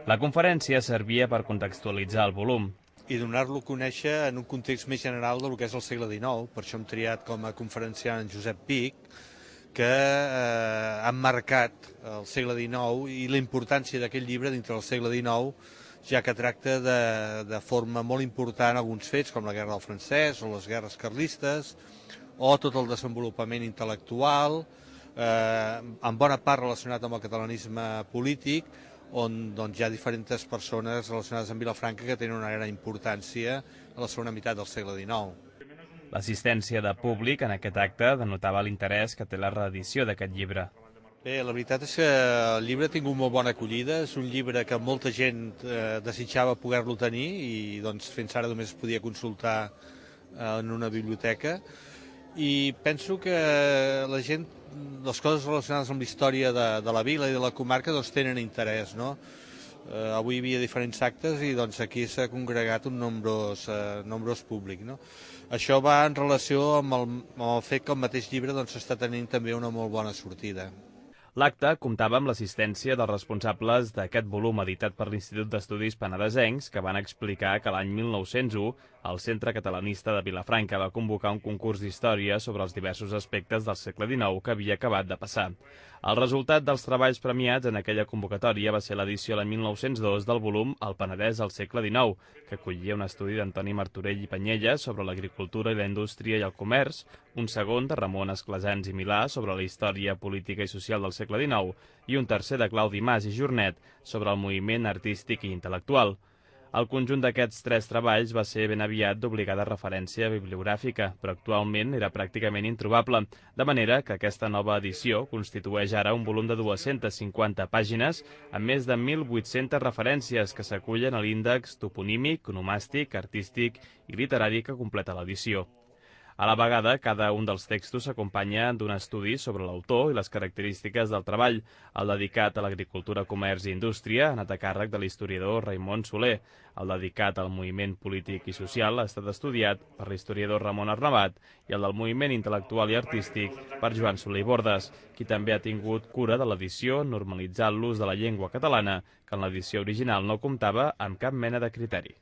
La conferència servia per contextualitzar el volum. I donar-lo a conèixer en un context més general del que és el segle XIX. Per això hem triat com a conferenciant en Josep Pich, que han marcat el segle XIX i la importància d'aquest llibre dintre del segle XIX, ja que tracta de forma molt important alguns fets com la Guerra del Francès o les guerres carlistes, o tot el desenvolupament intel·lectual, en bona part relacionat amb el catalanisme polític, on doncs, hi ha diferents persones relacionades amb Vilafranca que tenen una gran importància a la segona meitat del segle XIX. L'assistència de públic en aquest acte denotava l'interès que té la reedició d'aquest llibre. Bé, la veritat és que el llibre ha tingut molt bona acollida, és un llibre que molta gent desitjava poder-lo tenir i doncs, fins ara només es podia consultar en una biblioteca. I penso que la gent, les coses relacionades amb la història de la vila i de la comarca doncs, tenen interès, no? Avui hi havia diferents actes i doncs, aquí s'ha congregat un nombrós públic. No? Això va en relació amb el fet que el mateix llibre doncs, està tenint també una molt bona sortida. L'acte comptava amb l'assistència dels responsables d'aquest volum editat per l'Institut d'Estudis Penedesencs, que van explicar que l'any 1901 el Centre Catalanista de Vilafranca va convocar un concurs d'història sobre els diversos aspectes del segle XIX que havia acabat de passar. El resultat dels treballs premiats en aquella convocatòria va ser l'edició l'any 1902 del volum El Penedès al segle XIX, que acollia un estudi d'Antoni Martorell i Panyella sobre l'agricultura i la indústria i el comerç, un segon de Ramon Esclasens i Milà sobre la història política i social del segle XIX i un tercer de Claudi Mas i Jornet sobre el moviment artístic i intel·lectual. El conjunt d'aquests tres treballs va ser ben aviat d'obligada referència bibliogràfica, però actualment era pràcticament introbable, de manera que aquesta nova edició constitueix ara un volum de 250 pàgines amb més de 1.800 referències que s'acullen a l'índex toponímic, onomàstic, artístic i literari que completa l'edició. A la vegada, cada un dels textos s'acompanya d'un estudi sobre l'autor i les característiques del treball. El dedicat a l'agricultura, comerç i indústria ha anat a càrrec de l'historiador Raimon Soler. El dedicat al moviment polític i social ha estat estudiat per l'historiador Ramon Arnabat i el del moviment intel·lectual i artístic per Joan Soler i Bordes, qui també ha tingut cura de l'edició normalitzant l'ús de la llengua catalana, que en l'edició original no comptava amb cap mena de criteri.